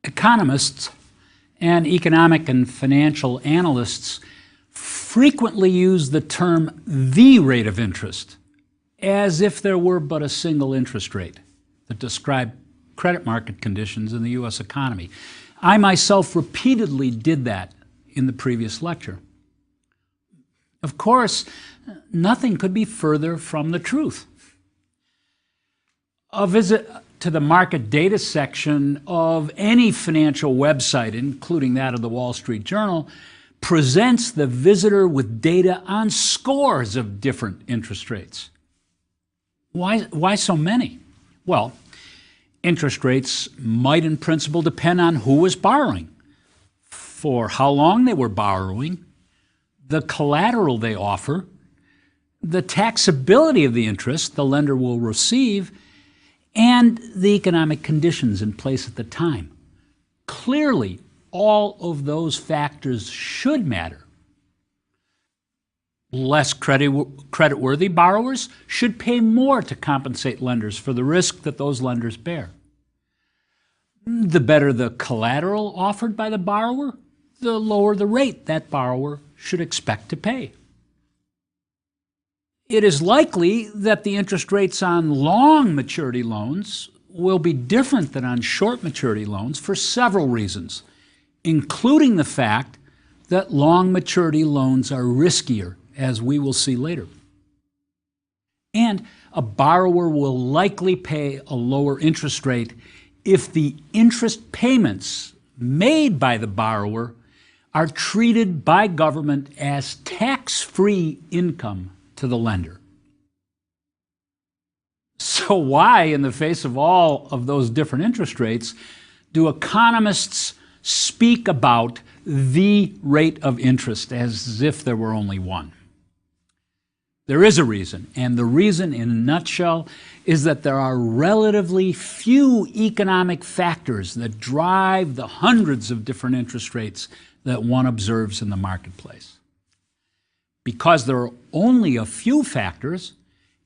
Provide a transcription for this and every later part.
Economists and economic and financial analysts frequently use the term the rate of interest as if there were but a single interest rate that described credit market conditions in the U.S. economy. I myself repeatedly did that in the previous lecture. Of course, nothing could be further from the truth. A visit to the market data section of any financial website, including that of the Wall Street Journal, presents the visitor with data on scores of different interest rates. Why so many? Well, interest rates might in principle depend on who was borrowing, for how long they were borrowing, the collateral they offer, the taxability of the interest the lender will receive, and the economic conditions in place at the time. Clearly, all of those factors should matter. Less creditworthy borrowers should pay more to compensate lenders for the risk that those lenders bear. The better the collateral offered by the borrower, the lower the rate that borrower should expect to pay. It is likely that the interest rates on long maturity loans will be different than on short maturity loans for several reasons, including the fact that long maturity loans are riskier, as we will see later. And a borrower will likely pay a lower interest rate if the interest payments made by the borrower are treated by government as tax-free income to the lender. So why, in the face of all of those different interest rates, do economists speak about the rate of interest as if there were only one? There is a reason, and the reason in a nutshell is that there are relatively few economic factors that drive the hundreds of different interest rates that one observes in the marketplace. Because there are only a few factors,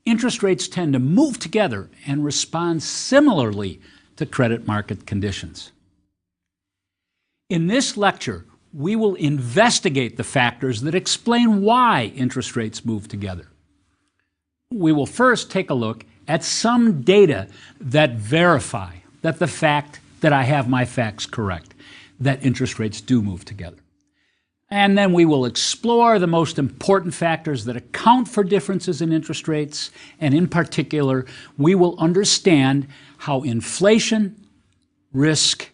interest rates tend to move together and respond similarly to credit market conditions. In this lecture, we will investigate the factors that explain why interest rates move together. We will first take a look at some data that verify that the fact that I have my facts correct, that interest rates do move together. And then we will explore the most important factors that account for differences in interest rates, and in particular, we will understand how inflation, risk,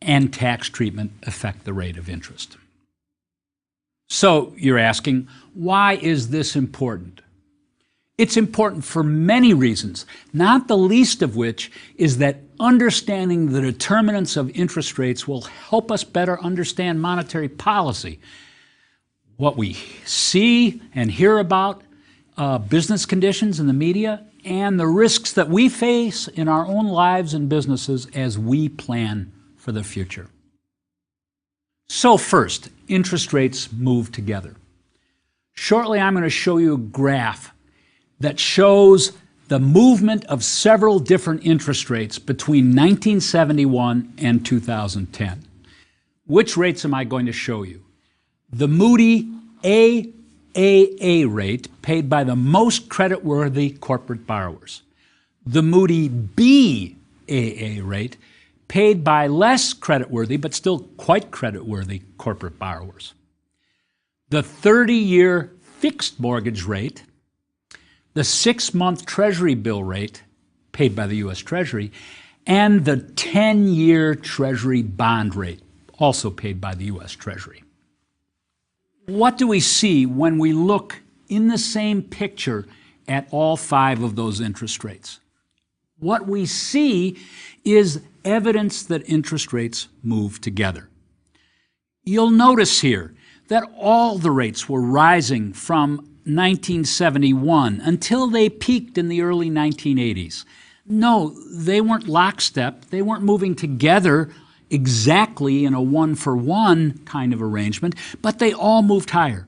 and tax treatment affect the rate of interest. So you're asking, why is this important? It's important for many reasons, not the least of which is that understanding the determinants of interest rates will help us better understand monetary policy. What we see and hear about business conditions in the media and the risks that we face in our own lives and businesses as we plan for the future. So first, interest rates move together. Shortly, I'm going to show you a graph that shows the movement of several different interest rates between 1971 and 2010. Which rates am I going to show you? The Moody AAA rate paid by the most creditworthy corporate borrowers. The Moody BAA rate paid by less creditworthy but still quite creditworthy corporate borrowers. The 30-year fixed mortgage rate, the 6-month Treasury bill rate paid by the U.S. Treasury, and the 10-year Treasury bond rate, also paid by the U.S. Treasury. What do we see when we look in the same picture at all 5 of those interest rates? What we see is evidence that interest rates move together. You'll notice here that all the rates were rising from 1971 until they peaked in the early 1980s. No, they weren't lockstep. They weren't moving together exactly in a one-for-one kind of arrangement, but they all moved higher.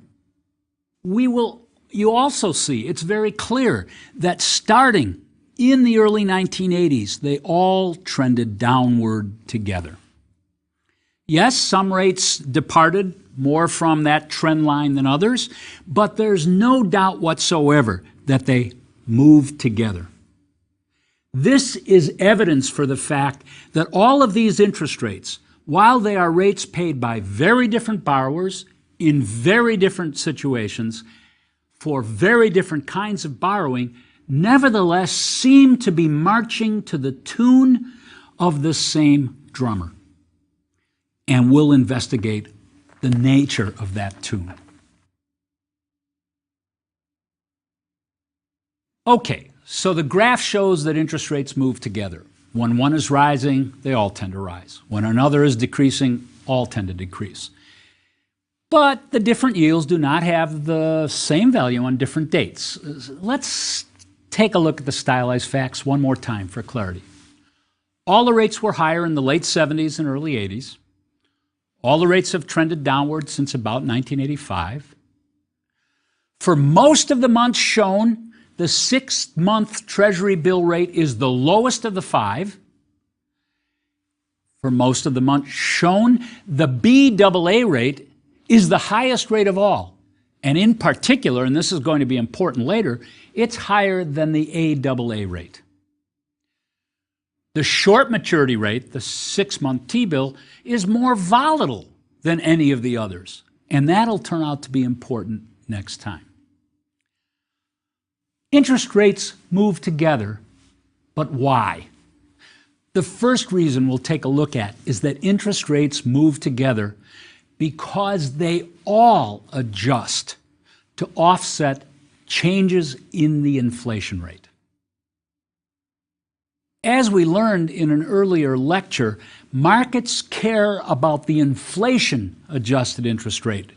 You also see, it's very clear that starting in the early 1980s, they all trended downward together. Yes, some rates departed more from that trend line than others, but there's no doubt whatsoever that they moved together. This is evidence for the fact that all of these interest rates, while they are rates paid by very different borrowers in very different situations for very different kinds of borrowing, nevertheless seem to be marching to the tune of the same drummer. And we'll investigate the nature of that tune. Okay, so the graph shows that interest rates move together. When one is rising, they all tend to rise. When another is decreasing, all tend to decrease. But the different yields do not have the same value on different dates. Let's take a look at the stylized facts one more time for clarity. All the rates were higher in the late 70s and early 80s. All the rates have trended downward since about 1985. For most of the months shown, the 6-month Treasury bill rate is the lowest of the 5. For most of the months shown, the BAA rate is the highest rate of all. And in particular, and this is going to be important later, it's higher than the AAA rate. The short maturity rate, the 6-month T-bill, is more volatile than any of the others. And that'll turn out to be important next time. Interest rates move together, but why? The first reason we'll take a look at is that interest rates move together because they all adjust to offset changes in the inflation rate. As we learned in an earlier lecture, markets care about the inflation-adjusted interest rate,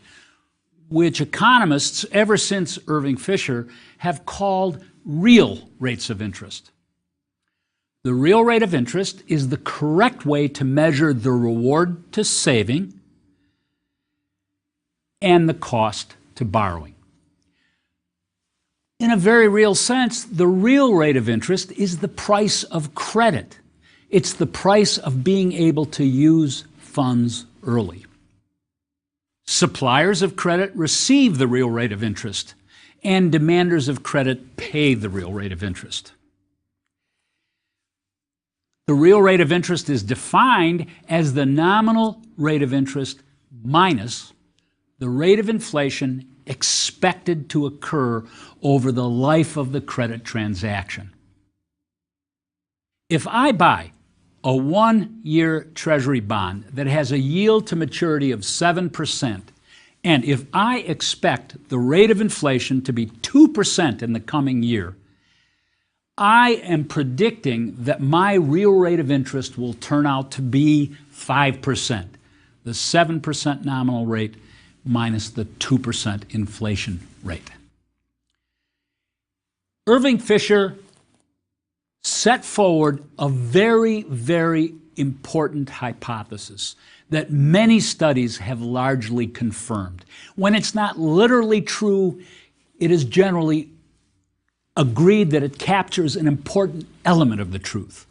which economists, ever since Irving Fisher, have called real rates of interest. The real rate of interest is the correct way to measure the reward to saving and the cost to borrowing. In a very real sense, the real rate of interest is the price of credit. It's the price of being able to use funds early. Suppliers of credit receive the real rate of interest, and demanders of credit pay the real rate of interest. The real rate of interest is defined as the nominal rate of interest minus the rate of inflation expected to occur over the life of the credit transaction. If I buy a 1-year Treasury bond that has a yield to maturity of 7%, and if I expect the rate of inflation to be 2% in the coming year, I am predicting that my real rate of interest will turn out to be 5%, the 7% nominal rate minus the 2% inflation rate. Irving Fisher set forward a very, very important hypothesis that many studies have largely confirmed. When it's not literally true, it is generally agreed that it captures an important element of the truth.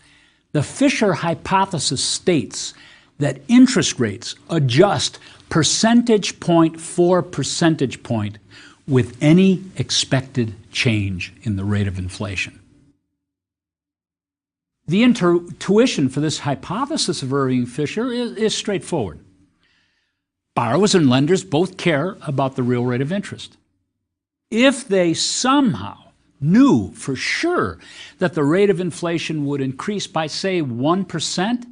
The Fisher hypothesis states that interest rates adjust percentage point for percentage point with any expected change in the rate of inflation. The intuition for this hypothesis of Irving Fisher is straightforward. Borrowers and lenders both care about the real rate of interest. If they somehow knew for sure that the rate of inflation would increase by, say, 1%,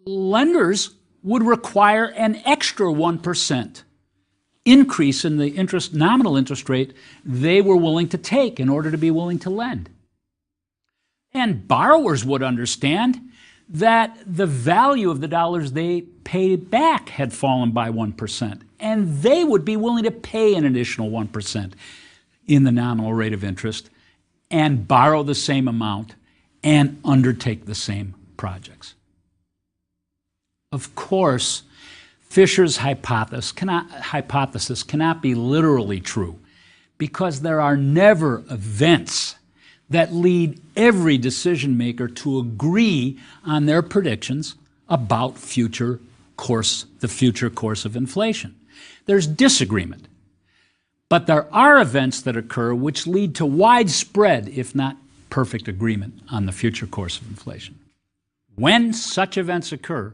lenders would require an extra 1% increase in the nominal interest rate they were willing to take in order to be willing to lend. And borrowers would understand that the value of the dollars they paid back had fallen by 1%, and they would be willing to pay an additional 1% in the nominal rate of interest and borrow the same amount and undertake the same projects. Of course, Fisher's hypothesis cannot be literally true because there are never events that lead every decision maker to agree on their predictions about future the future course of inflation. There's disagreement. But there are events that occur which lead to widespread, if not perfect, agreement on the future course of inflation. When such events occur,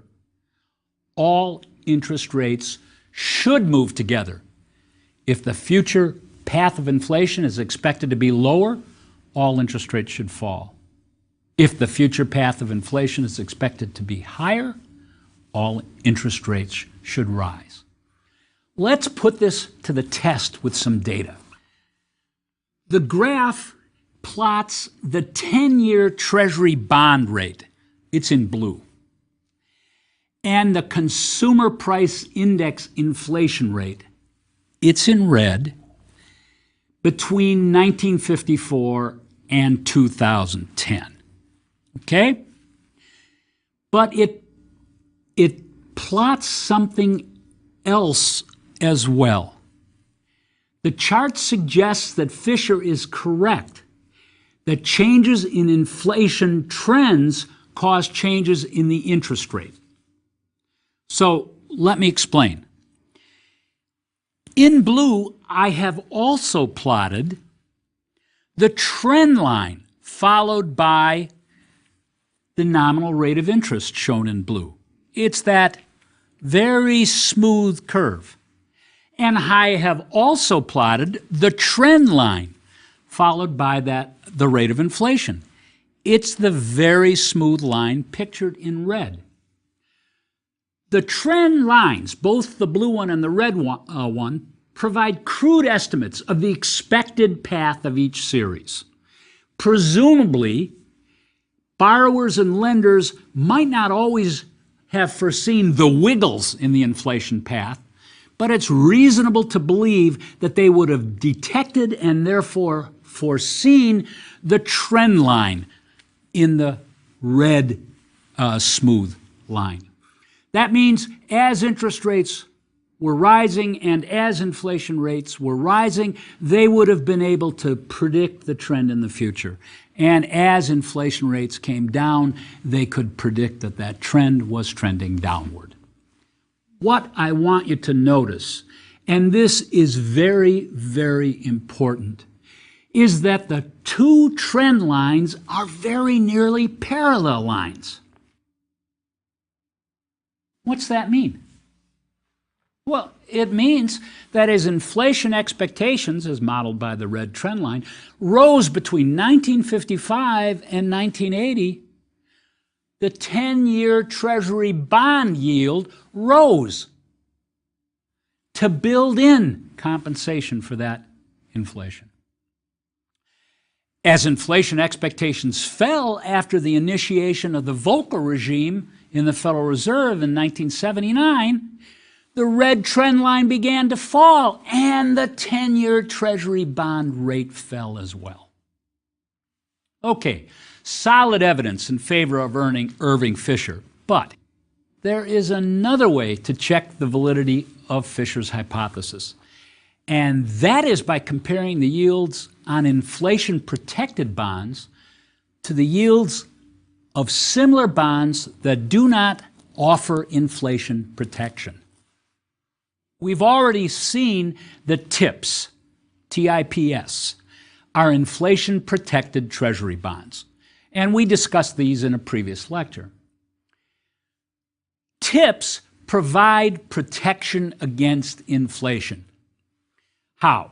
all interest rates should move together. If the future path of inflation is expected to be lower, all interest rates should fall. If the future path of inflation is expected to be higher, all interest rates should rise. Let's put this to the test with some data. The graph plots the 10-year Treasury bond rate. It's in blue. And the consumer price index inflation rate. It's in red between 1954 and 2010. Okay? But it plots something else as well. The chart suggests that Fisher is correct, that changes in inflation trends cause changes in the interest rate. So let me explain. In blue, I have also plotted the trend line followed by the nominal rate of interest shown in blue. It's that very smooth curve. And I have also plotted the trend line followed by the rate of inflation. It's the very smooth line pictured in red. The trend lines, both the blue one and the red one, provide crude estimates of the expected path of each series. Presumably, borrowers and lenders might not always have foreseen the wiggles in the inflation path, but it's reasonable to believe that they would have detected and therefore foreseen the trend line in the red smooth line. That means as interest rates were rising and as inflation rates were rising, they would have been able to predict the trend in the future. And as inflation rates came down, they could predict that that trend was trending downward. What I want you to notice, and this is very, very important, is that the two trend lines are very nearly parallel lines. What's that mean? Well, it means that as inflation expectations, as modeled by the red trend line, rose between 1955 and 1980, the 10-year Treasury bond yield rose to build in compensation for that inflation. As inflation expectations fell after the initiation of the Volcker regime in the Federal Reserve in 1979, the red trend line began to fall and the 10-year Treasury bond rate fell as well. Okay, solid evidence in favor of Irving Fisher, but there is another way to check the validity of Fisher's hypothesis, and that is by comparing the yields on inflation-protected bonds to the yields of similar bonds that do not offer inflation protection. We've already seen that TIPS, TIPS, are inflation-protected Treasury bonds, and we discussed these in a previous lecture. TIPS provide protection against inflation. How?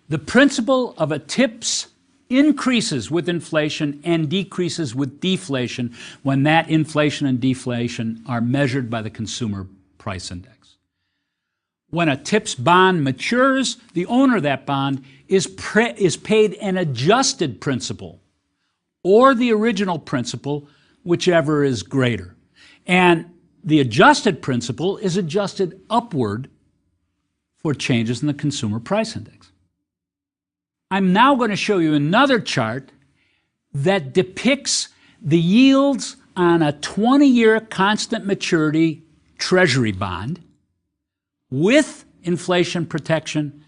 The principal of a TIPS increases with inflation and decreases with deflation when that inflation and deflation are measured by the Consumer Price Index. When a TIPS bond matures, the owner of that bond is paid an adjusted principal or the original principal, whichever is greater. And the adjusted principal is adjusted upward for changes in the Consumer Price Index. I'm now going to show you another chart that depicts the yields on a 20-year constant maturity Treasury bond with inflation protection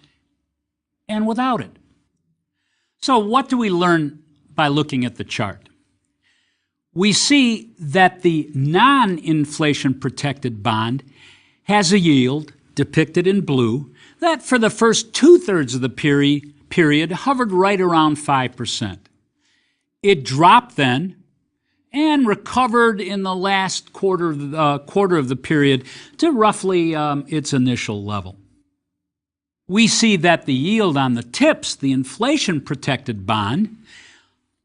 and without it. So what do we learn by looking at the chart? we see that the non-inflation protected bond has a yield, depicted in blue, that for the first two-thirds of the period hovered right around 5%. It dropped then and recovered in the last quarter of the period to roughly its initial level. We see that the yield on the TIPS, the inflation-protected bond,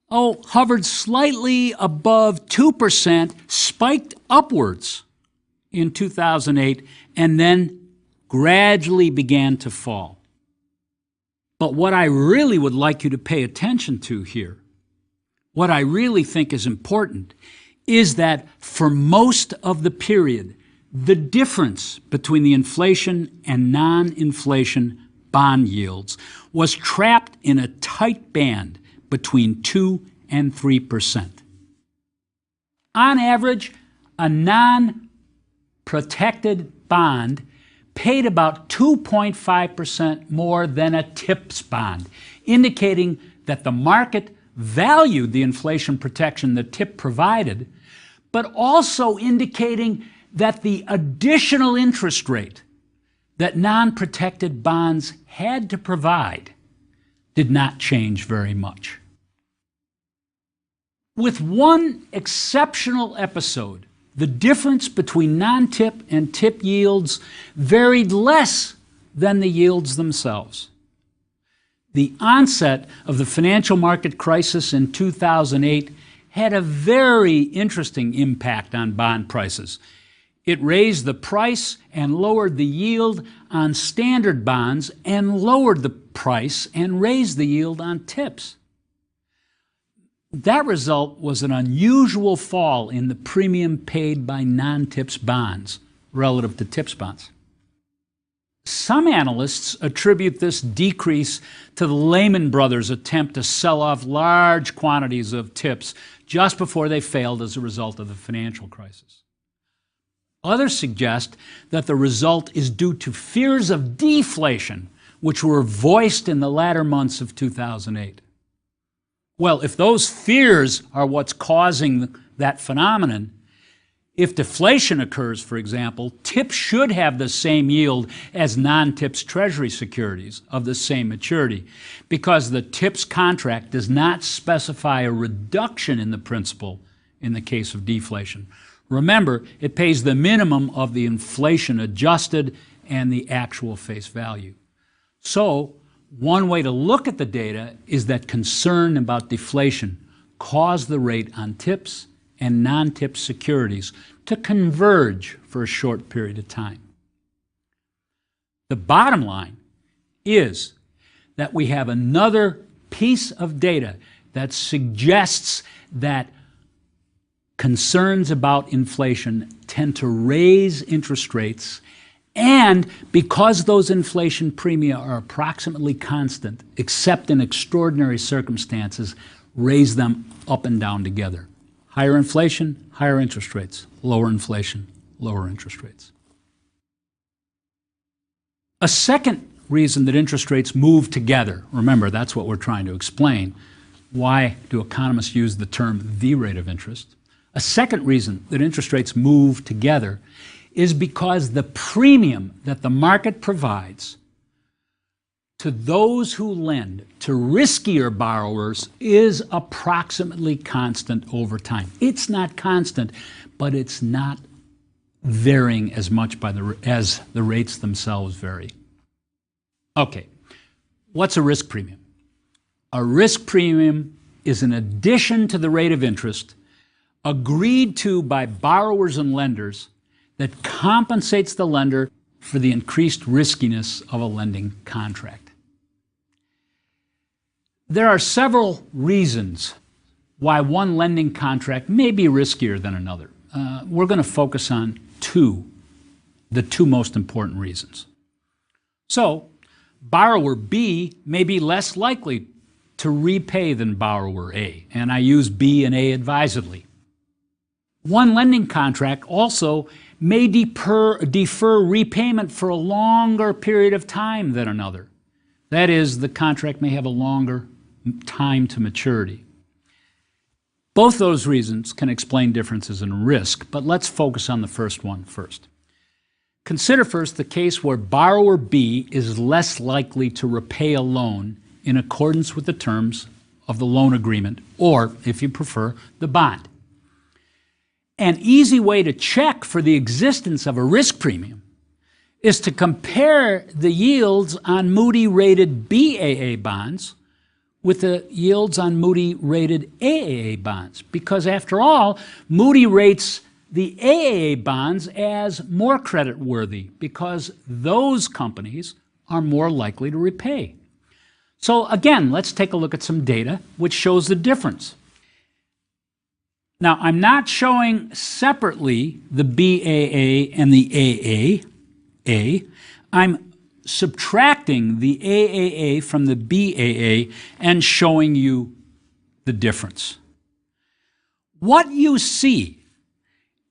hovered slightly above 2%, spiked upwards in 2008, and then gradually began to fall. But what I really would like you to pay attention to here, what I really think is important, is that for most of the period, the difference between the inflation and non-inflation bond yields was trapped in a tight band between 2 and 3%. On average, a non-protected bond paid about 2.5% more than a TIPS bond, indicating that the market valued the inflation protection the TIP provided, but also indicating that the additional interest rate that non-protected bonds had to provide did not change very much. With one exceptional episode, the difference between non-TIP and TIP yields varied less than the yields themselves. The onset of the financial market crisis in 2008 had a very interesting impact on bond prices. It raised the price and lowered the yield on standard bonds and lowered the price and raised the yield on TIPS. That result was an unusual fall in the premium paid by non-TIPS bonds relative to TIPS bonds. Some analysts attribute this decrease to the Lehman Brothers' attempt to sell off large quantities of TIPS just before they failed as a result of the financial crisis. Others suggest that the result is due to fears of deflation, which were voiced in the latter months of 2008. Well, if those fears are what's causing that phenomenon, if deflation occurs, for example, TIPS should have the same yield as non-TIPS Treasury securities of the same maturity, because the TIPS contract does not specify a reduction in the principal in the case of deflation. Remember, it pays the minimum of the inflation adjusted and the actual face value. So, one way to look at the data is that concern about deflation caused the rate on TIPS and non-TIPS securities to converge for a short period of time. The bottom line is that we have another piece of data that suggests that concerns about inflation tend to raise interest rates, and because those inflation premia are approximately constant, except in extraordinary circumstances, raise them up and down together. Higher inflation, higher interest rates. Lower inflation, lower interest rates. A second reason that interest rates move together, remember that's what we're trying to explain. Why do economists use the term the rate of interest? A second reason that interest rates move together is because the premium that the market provides to those who lend to riskier borrowers is approximately constant over time. It's not constant, but it's not varying as much as the rates themselves vary. Okay, what's a risk premium? A risk premium is an addition to the rate of interest agreed to by borrowers and lenders that compensates the lender for the increased riskiness of a lending contract. There are several reasons why one lending contract may be riskier than another. We're going to focus on the two most important reasons. So, borrower B may be less likely to repay than borrower A, and I use B and A advisedly. One lending contract also may defer repayment for a longer period of time than another. That is, the contract may have a longer time to maturity. Both those reasons can explain differences in risk, but let's focus on the first one first. Consider first the case where borrower B is less likely to repay a loan in accordance with the terms of the loan agreement, or, if you prefer, the bond. An easy way to check for the existence of a risk premium is to compare the yields on Moody-rated BAA bonds with the yields on Moody-rated AAA bonds, because after all, Moody rates the AAA bonds as more creditworthy because those companies are more likely to repay. So again, let's take a look at some data which shows the difference. Now, I'm not showing separately the BAA and the AAA. I'm subtracting the AAA from the BAA and showing you the difference. What you see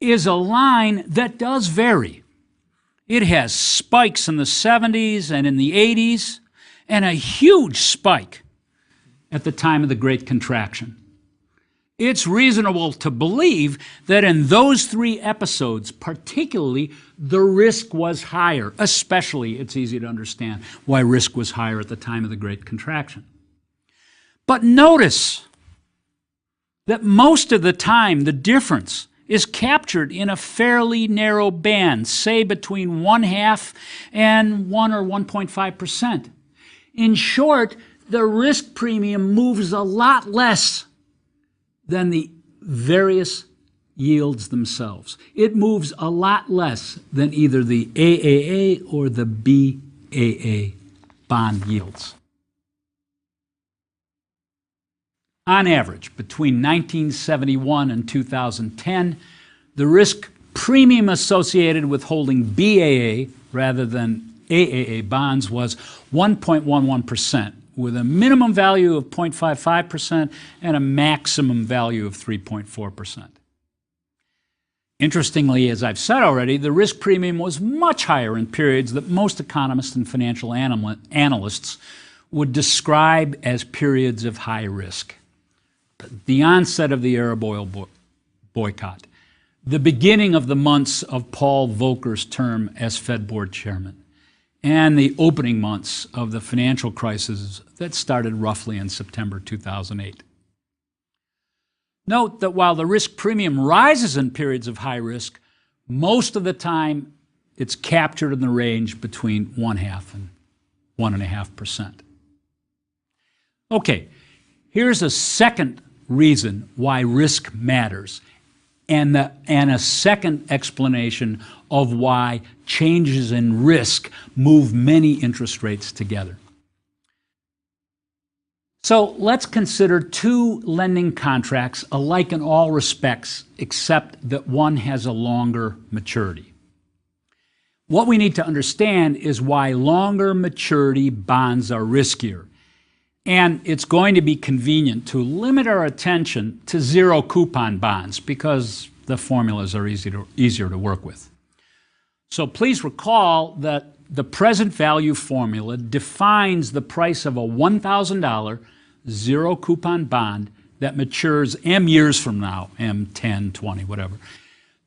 is a line that does vary. It has spikes in the 70s and in the 80s, and a huge spike at the time of the Great Contraction. It's reasonable to believe that in those three episodes, particularly, the risk was higher. Especially, it's easy to understand why risk was higher at the time of the Great Contraction. But notice that most of the time, the difference is captured in a fairly narrow band, say between 1/2 and 1 or 1.5%. In short, the risk premium moves a lot less than the various yields themselves. It moves a lot less than either the AAA or the BAA bond yields. On average, between 1971 and 2010, the risk premium associated with holding BAA rather than AAA bonds was 1.11%, with a minimum value of 0.55% and a maximum value of 3.4%. Interestingly, as I've said already, the risk premium was much higher in periods that most economists and financial analysts would describe as periods of high risk. The onset of the Arab oil boycott, the beginning of the months of Paul Volcker's term as Fed Board Chairman, and the opening months of the financial crisis that started roughly in September 2008. Note that while the risk premium rises in periods of high risk, most of the time it's captured in the range between 1/2 and 1.5%. Okay, here's a second reason why risk matters, and a second explanation of why changes in risk move many interest rates together. So let's consider two lending contracts alike in all respects, except that one has a longer maturity. What we need to understand is why longer maturity bonds are riskier. And it's going to be convenient to limit our attention to zero coupon bonds because the formulas are easier to work with. So please recall that the present value formula defines the price of a $1,000 zero coupon bond that matures M years from now, M 10, 20, whatever,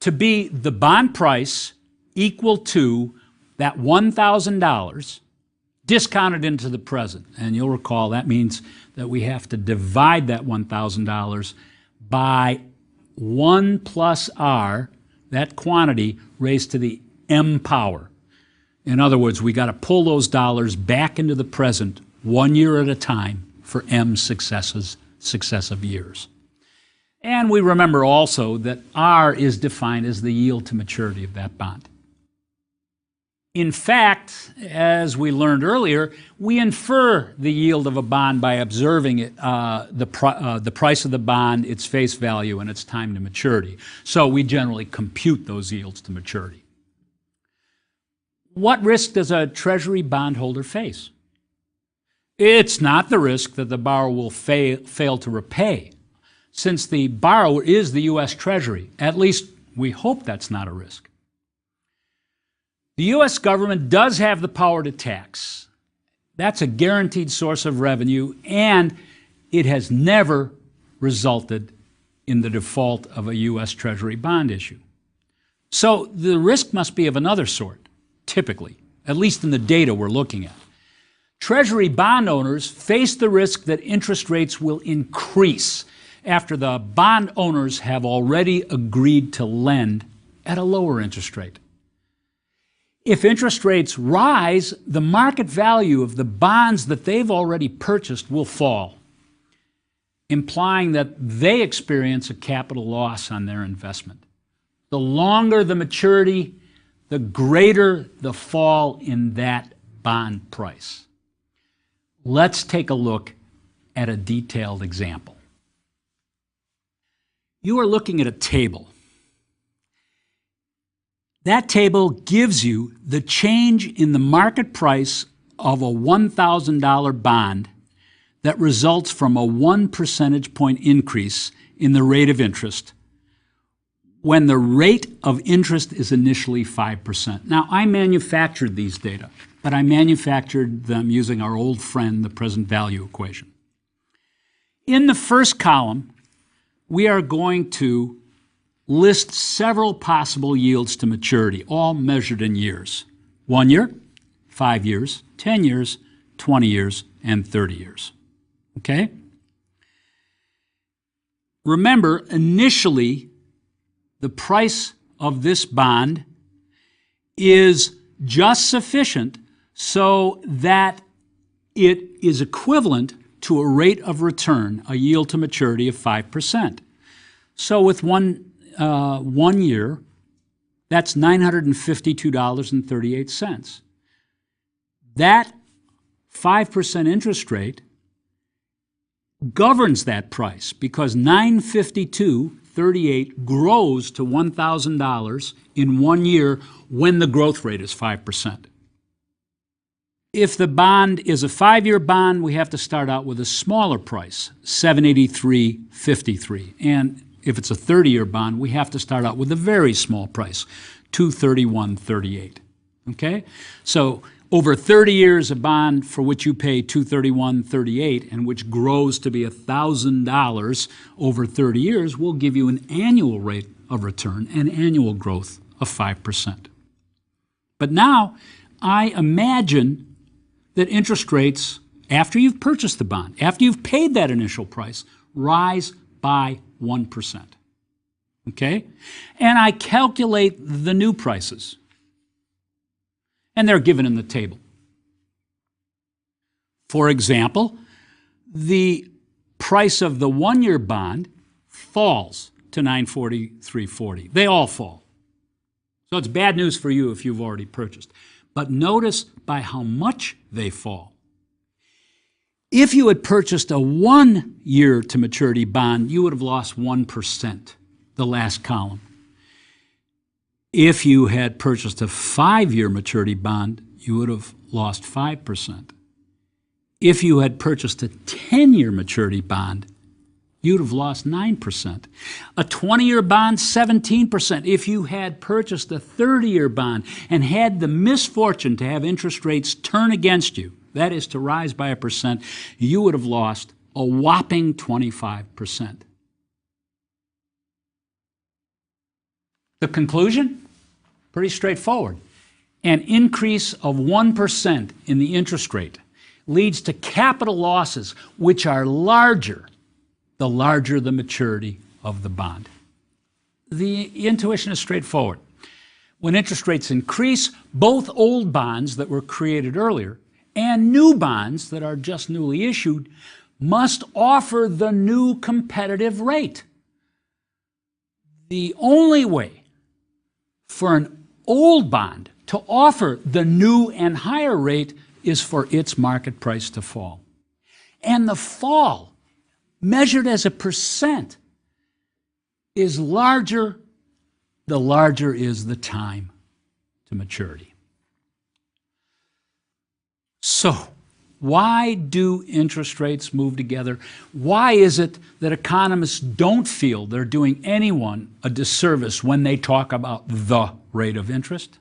to be the bond price equal to that $1,000 discounted into the present. And you'll recall that means that we have to divide that $1,000 by 1 plus R, that quantity, raised to the M power. In other words, we got to pull those dollars back into the present 1 year at a time for M successive years. And we remember also that R is defined as the yield to maturity of that bond. In fact, as we learned earlier, we infer the yield of a bond by observing it, the price of the bond, its face value, and its time to maturity. So we generally compute those yields to maturity. What risk does a Treasury bondholder face? It's not the risk that the borrower will fail to repay, since the borrower is the U.S. Treasury. At least we hope that's not a risk. The U.S. government does have the power to tax. That's a guaranteed source of revenue, and it has never resulted in the default of a U.S. Treasury bond issue. So the risk must be of another sort, typically, at least in the data we're looking at. Treasury bond owners face the risk that interest rates will increase after the bond owners have already agreed to lend at a lower interest rate. If interest rates rise, the market value of the bonds that they've already purchased will fall, implying that they experience a capital loss on their investment. The longer the maturity, the greater the fall in that bond price. Let's take a look at a detailed example. You are looking at a table. That table gives you the change in the market price of a $1,000 bond that results from a 1 percentage point increase in the rate of interest when the rate of interest is initially 5%. Now, I manufactured these data, but I manufactured them using our old friend, the present value equation. In the first column, we are going to list several possible yields to maturity, all measured in years. 1 year, 5 years, 10 years, 20 years, and 30 years. Okay? Remember, initially, the price of this bond is just sufficient so that it is equivalent to a rate of return, a yield to maturity of 5%. So with one year, that's $952.38. That 5% interest rate governs that price because $952.38 grows to $1,000 in 1 year when the growth rate is 5%. If the bond is a 5-year bond, we have to start out with a smaller price, $783.53. And if it's a 30-year bond, we have to start out with a very small price, $231.38. Okay? So over 30 years, a bond for which you pay $231.38 and which grows to be $1,000 over 30 years will give you an annual rate of return and annual growth of 5%. But now I imagine that interest rates, after you've purchased the bond, after you've paid that initial price, rise by 1%. Okay? And I calculate the new prices. And they're given in the table. For example, the price of the 1-year bond falls to $943.40. They all fall. So it's bad news for you if you've already purchased. But notice by how much they fall. If you had purchased a 1-year to maturity bond, you would have lost 1%, the last column. If you had purchased a 5-year maturity bond, you would have lost 5%. If you had purchased a 10-year maturity bond, you'd have lost 9%. A 20-year bond, 17%. If you had purchased a 30-year bond and had the misfortune to have interest rates turn against you, that is to rise by 1%, you would have lost a whopping 25%. The conclusion? Pretty straightforward. An increase of 1% in the interest rate leads to capital losses which are larger the larger the maturity of the bond. The intuition is straightforward. When interest rates increase, both old bonds that were created earlier and new bonds that are just newly issued must offer the new competitive rate. The only way for an old bond to offer the new and higher rate is for its market price to fall. And the fall, measured as a percent, is larger the larger is the time to maturity. So, why do interest rates move together? Why is it that economists don't feel they're doing anyone a disservice when they talk about the rate of interest?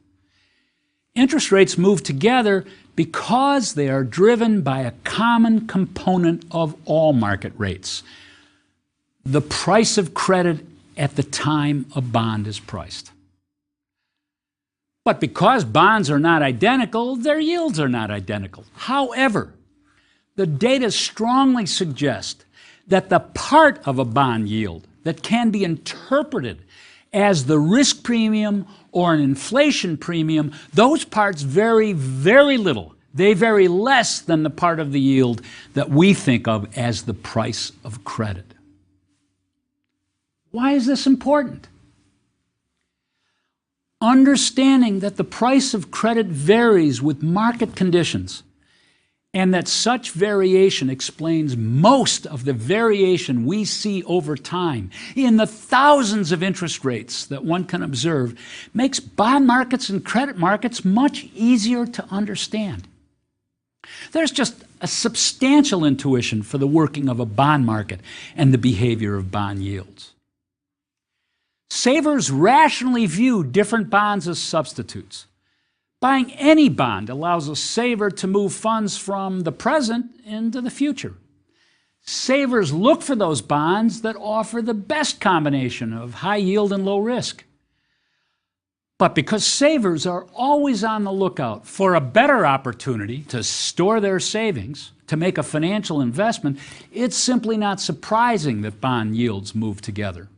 Interest rates move together because they are driven by a common component of all market rates. the price of credit at the time a bond is priced. But because bonds are not identical, their yields are not identical. However, the data strongly suggest that the part of a bond yield that can be interpreted as the risk premium or an inflation premium, those parts vary very little. They vary less than the part of the yield that we think of as the price of credit. Why is this important? Understanding that the price of credit varies with market conditions and that such variation explains most of the variation we see over time in the thousands of interest rates that one can observe makes bond markets and credit markets much easier to understand. There's just a substantial intuition for the working of a bond market and the behavior of bond yields. Savers rationally view different bonds as substitutes. Buying any bond allows a saver to move funds from the present into the future. Savers look for those bonds that offer the best combination of high yield and low risk. But because savers are always on the lookout for a better opportunity to store their savings, to make a financial investment, it's simply not surprising that bond yields move together.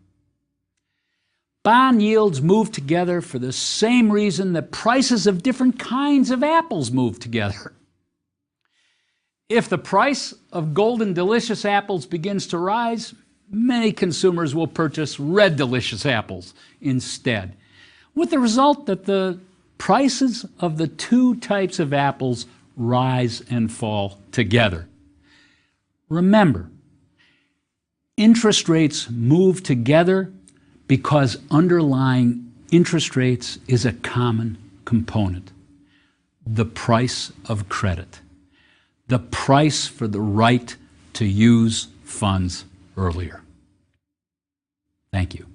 Bond yields move together for the same reason that prices of different kinds of apples move together. If the price of golden delicious apples begins to rise, many consumers will purchase red delicious apples instead, with the result that the prices of the two types of apples rise and fall together. Remember, interest rates move together because underlying interest rates is a common component: the price of credit, the price for the right to use funds earlier. Thank you.